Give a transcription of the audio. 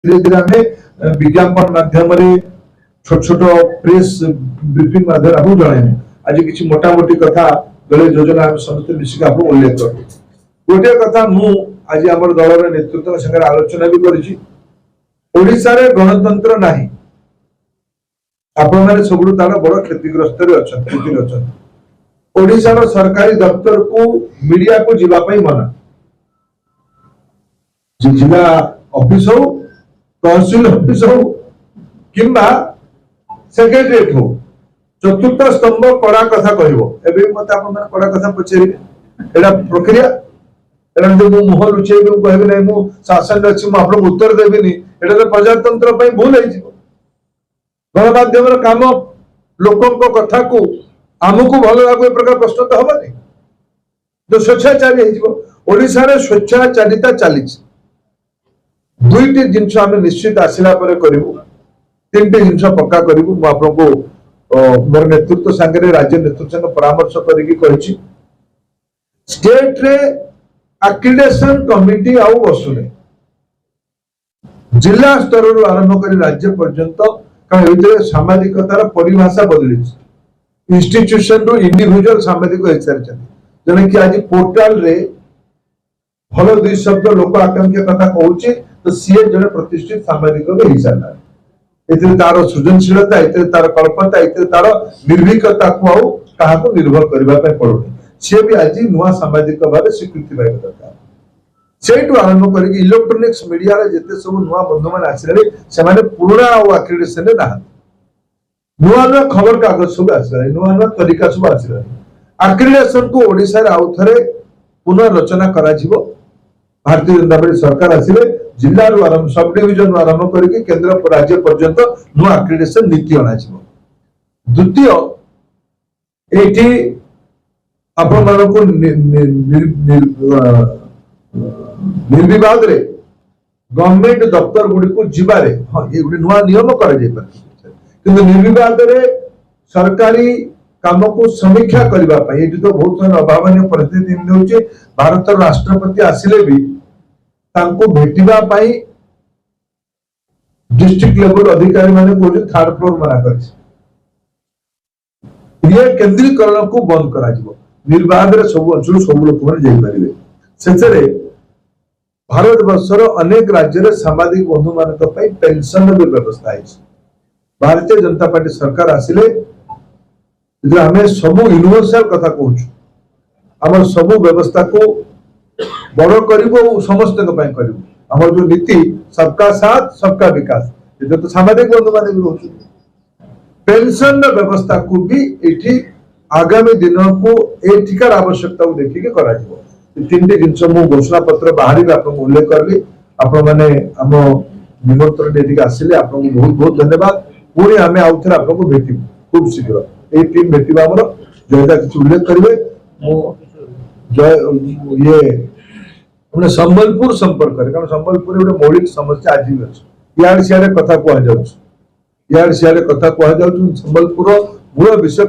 धीरे धीरे आम विज्ञापन माध्यम छोट छोट प्रेस ब्रीफिंग माध्यम आपको जन आज किसी मोटामोटी कथा दल योजना समस्त मिसिक आपको उल्लेख कर गोटे कथा मु आज आम दलर नेतृत्व संगे आलोचना भी करी गणतंत्र नहीं आपण सब बड़ क्षतिग्रस्त अच्छा ओडिशार सरकारी दफ्तर को मीडिया को जीवाई मना जिला ऑफिस हो तहसील ऑफिस हो किंबा सेक्रेटरीट हो चतुर्थ स्तंभ कड़ा कथा कह मत कड़ा कथा पचारे एटा प्रक्रिया मुह लुचे कहबी ना मु शासन अच्छी मुझे उत्तर देवी एटा तो प्रजातंत्र भूल हो गणमाध्यम काम लोकों कथा को आमको भल लगे प्रकार प्रश्न तो हम जो स्वेच्छाचारी ओडिशा रे स्वेच्छाचारिता चली दुईटी जिनस आम निश्चित आसला करूँ तीन टी जिनस पक्का करूँ मुझे मोर नेतृत्व सांगे राज्य नेतृत्व संग परामर्श करी स्टेट रे एक्रिडेशन कमिटी आउ बसुने जिला स्तर आरंभ कर राज्य पर्यंत कारण सामाजिकतार परिभाषा बदली इंस्टीट्यूशन रु इंडिविजुअल सामाजिक हो सारी जने कि आज पोर्टाल रे भल दुई शब्द लोक आकांक्षा कथा कहूँ तो सी जड़े प्रतिष्ठित सामाजिक हो सारा ए तार सृजनशीलता ए तार कल्पना ए तार निर्भीकता को निर्भर करने पड़ुनी सी भी आज नुआ सामाजिक भाव स्वीकृति पाइबा दरकार से आरंभ कर इलेक्ट्रोनिक्स मीडिया जिते सब नुआ बंधु मैंने आसिले से पुराणा आक्रिडेशन ना नुआ नुआ खबर कागज सब आसला नुआ नुआ तरीका सब आसला आक्रिडेशन को ओडिशा आउ थे पुनर्रचना करा भारतीय जनता पार्टी सरकार आसिले जिला आरंभ सब डिविजन आरंभ करके केंद्र राज्य पर्यंत नुआ आक्रिडेशन नीति अना द्वितीय एटी आपण मानक निर्विवाद रे गवर्नमेंट दफ्तर गुडी को जिबारे हाँ ये गुडी नुआ नियम करा जाय पर किंतु निर्विवाद रे सरकारी काम को समीक्षा करबा पई एटी तो बहुत सारा अभावनीय परिस्थिति होचे भारत राष्ट्रपति आसिले भी तांको भेटिबा पई डिस्ट्रिक्ट लेवल अधिकारी माने को थर्ड फ्लोर मना करछि ये केंद्रीकरण को बंद करा जिवो निर्वाद रे सब अंचल सब लोक माने जाई परिबे सेचरे भारत वर्षर अनेक राज्य रे सामाजिक बंधु मानक पई पेंशन भी व्यवस्था है भारतीय जनता पार्टी सरकार आसिले जे हमें सब यूनिवर्सल कथा कहूँ आम सब व्यवस्था को बड़ करू समस्त आम जो नीति सबका साथ सबका विकास ये तो सामाजिक बंधु मान भी रोच पेंशन व्यवस्था को भी ये आगामी दिन को एठिकार आवश्यकता को देखिए करा तीन टी जिन मु घोषणा पत्र बाहर आपको उल्लेख करली आपण माने आम निमंत्रण आसिले आपको बहुत बहुत धन्यवाद पुणी आम आउ थे आपको भेटू खूब शीघ्र ये टीम भेटा आमर जयदा किसी उल्लेख करेंगे ये हमने संबलपुर संपर्क करें कारण संबलपुर गोटे मौलिक समस्या आज भी अच्छे इे सियाड़े कथा कहु इे सियाड़े कथा कहु संबलपुर मूल विषय